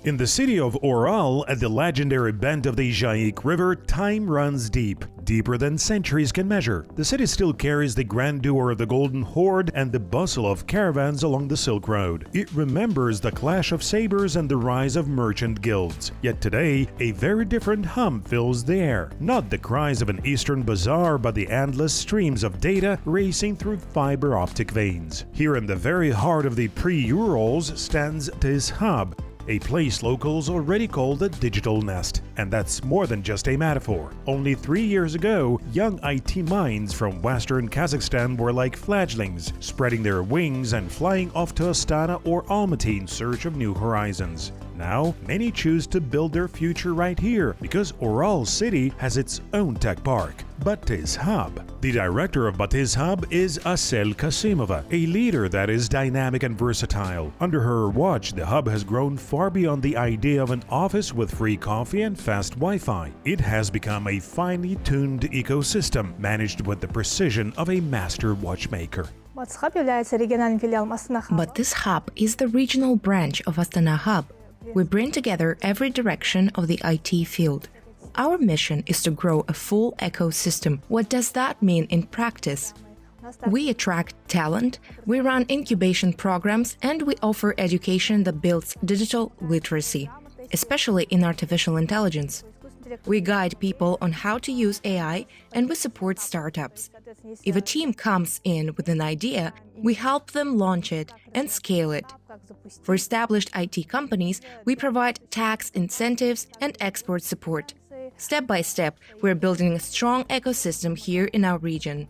In the city of Oral, at the legendary bend of the Jaik River, time runs deep, deeper than centuries can measure. The city still carries the grandeur of the Golden Horde and the bustle of caravans along the Silk Road. It remembers the clash of sabers and the rise of merchant guilds. Yet today, a very different hum fills the air. Not the cries of an eastern bazaar, but the endless streams of data racing through fiber optic veins. Here in the very heart of the pre-Urals stands this hub, a place locals already call the digital nest. And that's more than just a metaphor. Only 3 years ago, young IT minds from western Kazakhstan were like fledglings, spreading their wings and flying off to Astana or Almaty in search of new horizons. Now, many choose to build their future right here, because Oral city has its own tech park, Batys Hub. The director of Batys Hub is Asel Kasimova, a leader that is dynamic and versatile. Under her watch, the hub has grown far beyond the idea of an office with free coffee and fast Wi-Fi. It has become a finely tuned ecosystem, managed with the precision of a master watchmaker. Batys Hub is the regional branch of Astana Hub. We bring together every direction of the IT field. Our mission is to grow a full ecosystem. What does that mean in practice? We attract talent, we run incubation programs, and we offer education that builds digital literacy, especially in artificial intelligence. We guide people on how to use AI, and we support startups. If a team comes in with an idea, we help them launch it and scale it. For established IT companies, we provide tax incentives and export support. Step by step, we're building a strong ecosystem here in our region.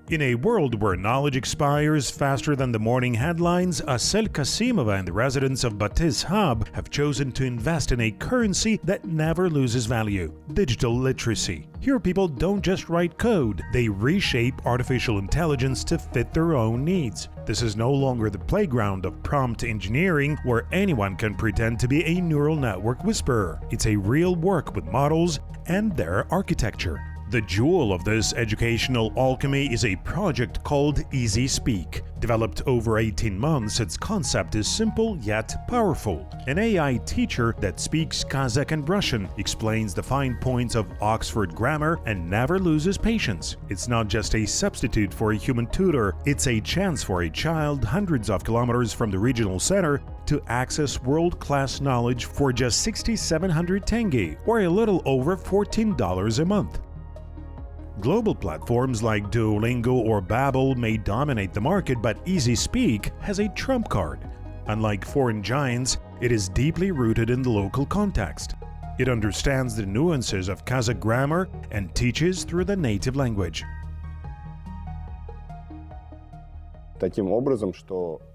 In a world where knowledge expires faster than the morning headlines, Asel Kasimova and the residents of Batys Hub have chosen to invest in a currency that never loses value: digital literacy. Here people don't just write code, they reshape artificial intelligence to fit their own needs. This is no longer the playground of prompt engineering where anyone can pretend to be a neural network whisperer. It's a real work with models and their architecture. The jewel of this educational alchemy is a project called Easy Speak. Developed over 18 months, its concept is simple yet powerful. An AI teacher that speaks Kazakh and Russian, explains the fine points of Oxford grammar, and never loses patience. It's not just a substitute for a human tutor, it's a chance for a child hundreds of kilometers from the regional center to access world-class knowledge for just 6,700 tenge, or a little over $14 a month. Global platforms like Duolingo or Babbel may dominate the market, but Easy Speak has a trump card. Unlike foreign giants, it is deeply rooted in the local context. It understands the nuances of Kazakh grammar and teaches through the native language.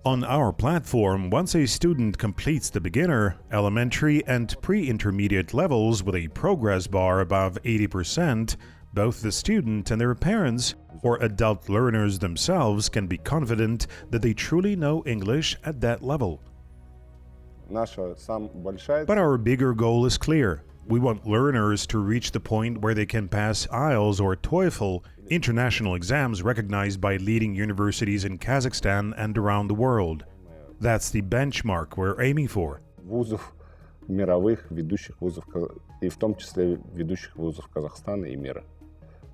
On our platform, once a student completes the beginner, elementary, and pre-intermediate levels with a progress bar above 80%, both the student and their parents, or adult learners themselves, can be confident that they truly know English at that level. But our bigger goal is clear. We want learners to reach the point where they can pass IELTS or TOEFL, international exams recognized by leading universities in Kazakhstan and around the world. That's the benchmark we're aiming for. Мировых ведущих вузов, и в том числе ведущих вузов Казахстана и мира.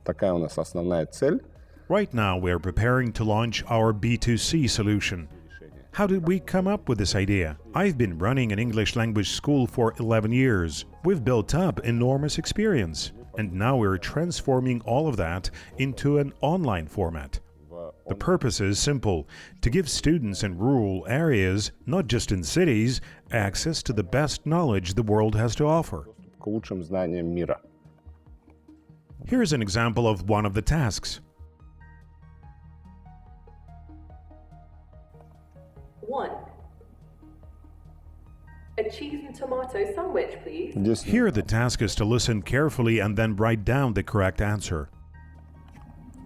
Такая у нас основная цель. Right now, we are preparing to launch our B2C solution. How did we come up with this idea? I've been running an English language school for 11 years. We've built up enormous experience, and now we're transforming all of that into an online format. The purpose is simple: to give students in rural areas, not just in cities, access to the best knowledge the world has to offer. К лучшим знаниям мира. Here's an example of one of the tasks. 1. A cheese and tomato sandwich, please. Here the task is to listen carefully and then write down the correct answer.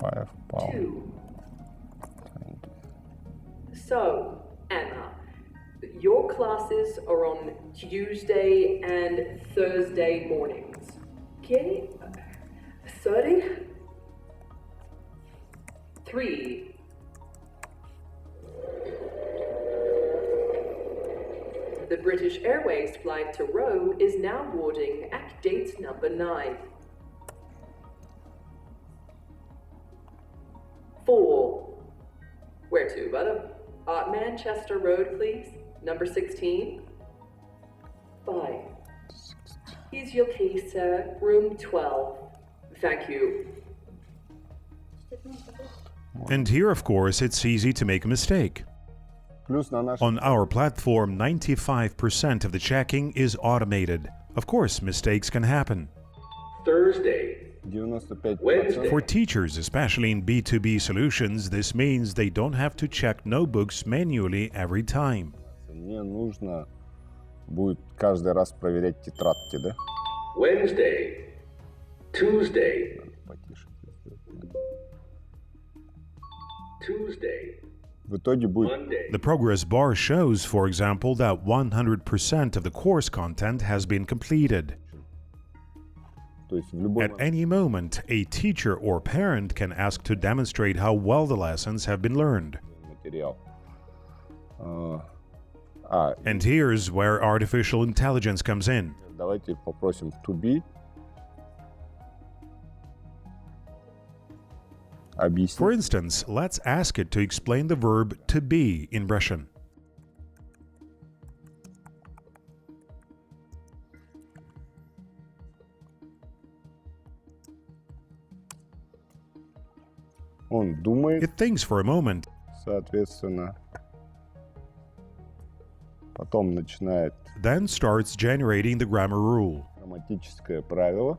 2. So, Anna, your classes are on Tuesday and Thursday mornings. Okay? 30. 3. the British Airways flight to Rome is now boarding at gate number 9. 4. Where to, butter? Manchester Road, please. Number 16. 5. Here's your key, sir. Room 12. Thank you. And here, of course, it's easy to make a mistake. Плюс на нашем On our platform, 95% of the checking is automated. Of course, mistakes can happen. Thursday, 95%. For teachers, especially in B2B solutions, this means they don't have to check notebooks manually every time. Не нужно будет каждый раз проверять тетрадки, да? Wednesday, Tuesday, Потише. Tuesday, В итоге будет Monday, The progress bar shows, for example, that 100% of the course content has been completed. то есть в любой At any moment, a teacher or parent can ask to demonstrate how well the lessons have been learned. материал. And here's where artificial intelligence comes in. Давайте попросим to be For объяснить. instance, let's ask it to explain the verb to be in Russian. Он думает, It thinks for a moment, соответственно, потом начинает then starts generating the grammar rule. грамматическое правило.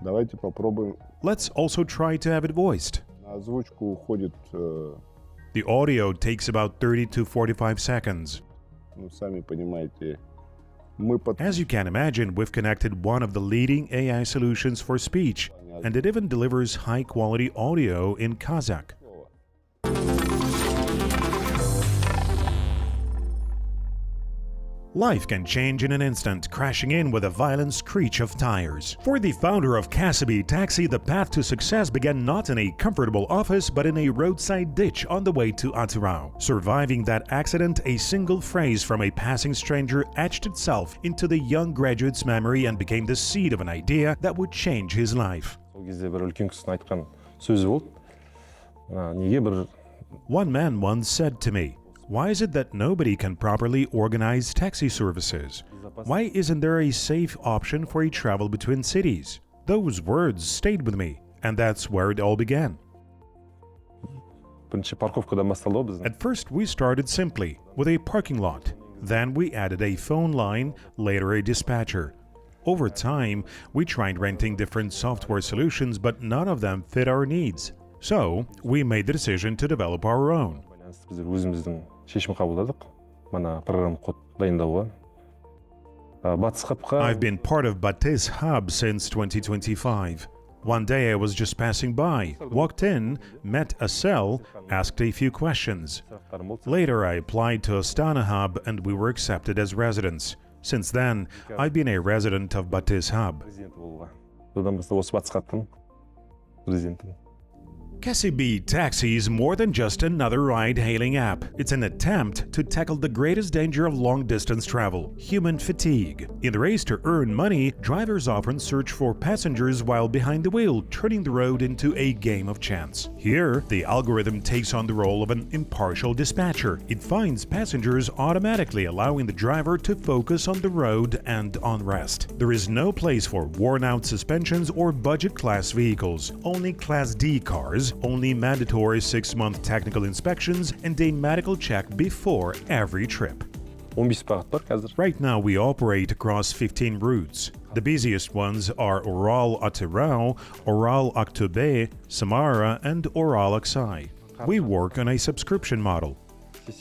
Давайте попробуем. Let's also try to have it voiced. На озвучку уходит, The audio takes about 30 to 45 seconds. ну, сами понимаете, мы под... As you can imagine, we've connected one of the leading AI solutions for speech, and it even delivers high-quality audio in Kazakh. Life can change in an instant, crashing in with a violent screech of tires. For the founder of Kazakhstan Taxi, the path to success began not in a comfortable office but in a roadside ditch on the way to Atyrau. Surviving that accident, a single phrase from a passing stranger etched itself into the young graduate's memory and became the seed of an idea that would change his life. Сол кезде бір үлкен кісінің айтқан сөзі болды. Неге бір One man once said to me, "Why is it that nobody can properly organize taxi services? Why isn't there a safe option for a travel between cities?" Those words stayed with me, and that's where it all began. бірінші парковкадан басталды ғой біздің. At first, we started simply with a parking lot. Then we added a phone line, later a dispatcher. Over time, we tried renting different software solutions, but none of them fit our needs. So, we made the decision to develop our own. Байланысты біздер өзіміздің шешім қабылдадық. Мана программа код дайындауға. Батыс қапқа I've been part of Batys Hub since 2025. One day I was just passing by, walked in, met a cell, asked a few questions. сұрақтарым болды. Later I applied to Astana Hub and we were accepted as residents. Since then, I've been a resident of Batys Hub. Президенті болуға. Содан бастап осы батыс қаптың президенті. Kazakhstan Taxi is more than just another ride-hailing app. It's an attempt to tackle the greatest danger of long-distance travel, human fatigue. In the race to earn money, drivers often search for passengers while behind the wheel, turning the road into a game of chance. Here, the algorithm takes on the role of an impartial dispatcher. It finds passengers automatically, allowing the driver to focus on the road and on rest. There is no place for worn-out suspensions or budget-class vehicles. Only Class D cars, only mandatory 6-month technical inspections, and a medical check before every trip. 15 бағыт бар қазір. Right now we operate across 15 routes. The busiest ones are Ural-Atyrau, Ural-Aktobe, Samara, and Ural-Aksai. We work on a subscription model.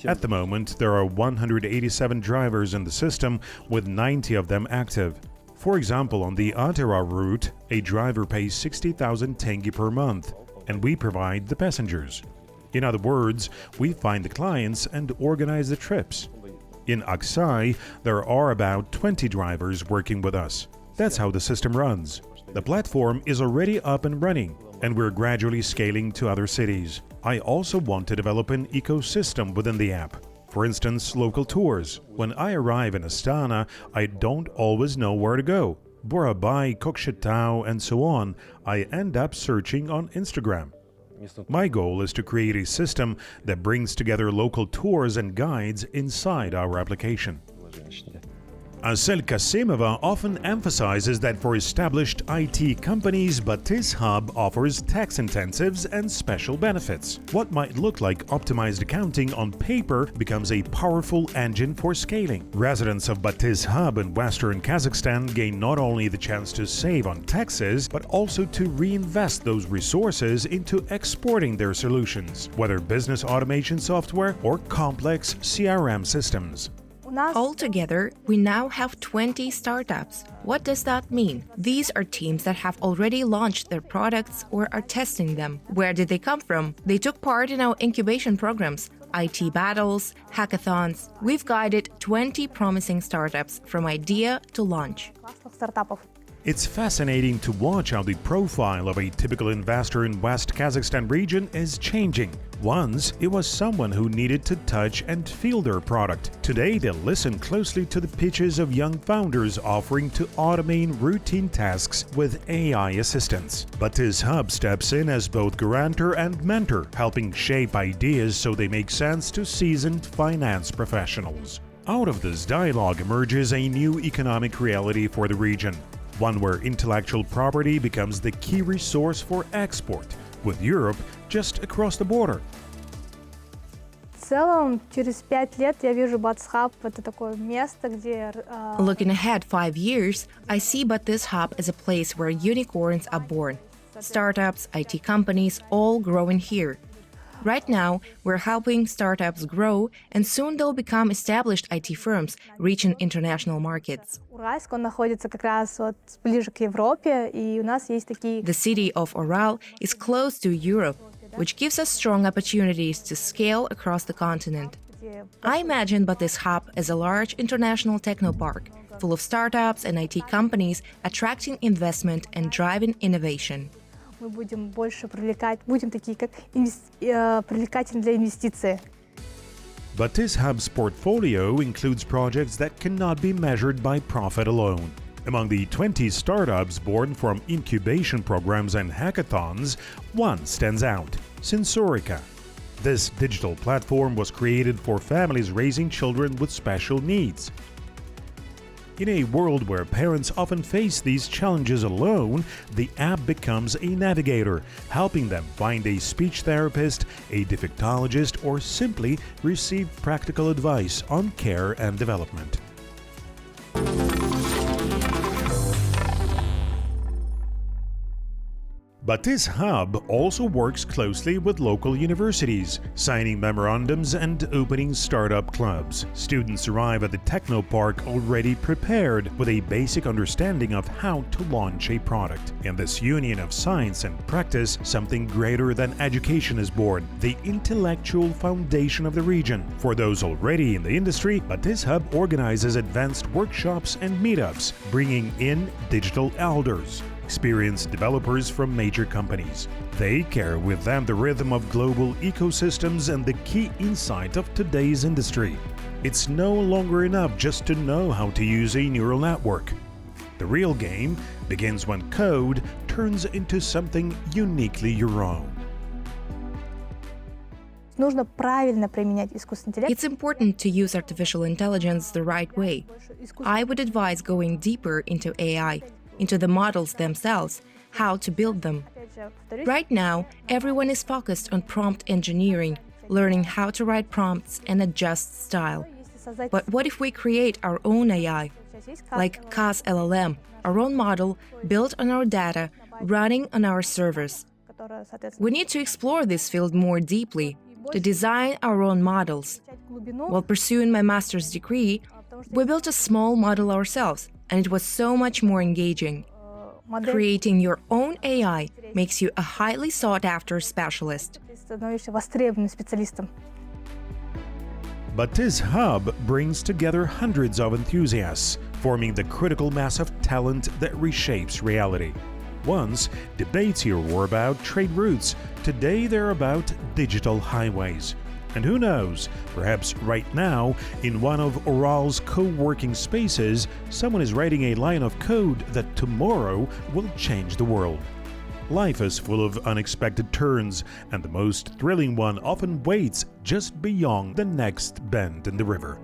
At the moment, there are 187 drivers in the system, with 90 of them active. For example, on the Atyrau route, a driver pays 60,000 tenge per month, and we provide the passengers. In other words, we find the clients and organize the trips. In Aksai, there are about 20 drivers working with us. That's how the system runs. The platform is already up and running, and we're gradually scaling to other cities. I also want to develop an ecosystem within the app. For instance, local tours. When I arrive in Astana, I don't always know where to go. Burabai, Kokshetau, and so on. I end up searching on Instagram. My goal is to create a system that brings together local tours and guides inside our application. Asel Kasimova often emphasizes that for established IT companies, Batys Hub offers tax incentives and special benefits. What might look like optimized accounting on paper becomes a powerful engine for scaling. Residents of Batys Hub in Western Kazakhstan gain not only the chance to save on taxes, but also to reinvest those resources into exporting their solutions, whether business automation software or complex CRM systems. Altogether, we now have 20 startups. What does that mean? These are teams that have already launched their products or are testing them. Where did they come from? They took part in our incubation programs, IT battles, hackathons. We've guided 20 promising startups from idea to launch. It's fascinating to watch how the profile of a typical investor in West Kazakhstan region is changing. Once, it was someone who needed to touch and feel their product. Today, they listen closely to the pitches of young founders offering to automate routine tasks with AI assistance. Batys Hub steps in as both guarantor and mentor, helping shape ideas so they make sense to seasoned finance professionals. Out of this dialogue emerges a new economic reality for the region. One where intellectual property becomes the key resource for export, with Europe just across the border. Looking ahead 5 years, I see Batys Hub as a place where unicorns are born. Startups, IT companies, all growing here. Right now, we're helping startups grow, and soon they'll become established IT firms, reaching international markets. The city of Ural is close to Europe, which gives us strong opportunities to scale across the continent. I imagine Batys Hub as a large international technopark, full of startups and IT companies attracting investment and driving innovation. Batys Hub's portfolio includes projects that cannot be measured by profit alone. Among the 20 startups born from incubation programs and hackathons, one stands out: Sensorica. This digital platform was created for families raising children with special needs. In a world where parents often face these challenges alone, the app becomes a navigator, helping them find a speech therapist, a defectologist, or simply receive practical advice on care and development. Batys Hub also works closely with local universities, signing memorandums and opening startup clubs. Students arrive at the Technopark already prepared with a basic understanding of how to launch a product. In this union of science and practice, something greater than education is born, the intellectual foundation of the region. For those already in the industry, Batys Hub organizes advanced workshops and meetups, bringing in digital elders, experienced developers from major companies. They carry with them the rhythm of global ecosystems and the key insight of today's industry. It's no longer enough just to know how to use a neural network. The real game begins when code turns into something uniquely your own. It's important to use artificial intelligence the right way. I would advise going deeper into AI, into the models themselves, how to build them. Right now, everyone is focused on prompt engineering, learning how to write prompts and adjust style. But what if we create our own AI, like Kaz LLM, our own model built on our data, running on our servers? We need to explore this field more deeply, to design our own models. While pursuing my master's degree, we built a small model ourselves, and it was so much more engaging. Creating your own AI makes you a highly sought-after specialist. Batys Hub brings together hundreds of enthusiasts, forming the critical mass of talent that reshapes reality. Once, debates here were about trade routes. Today they're about digital highways. And who knows, perhaps right now, in one of Ural's co-working spaces, someone is writing a line of code that tomorrow will change the world. Life is full of unexpected turns, and the most thrilling one often waits just beyond the next bend in the river.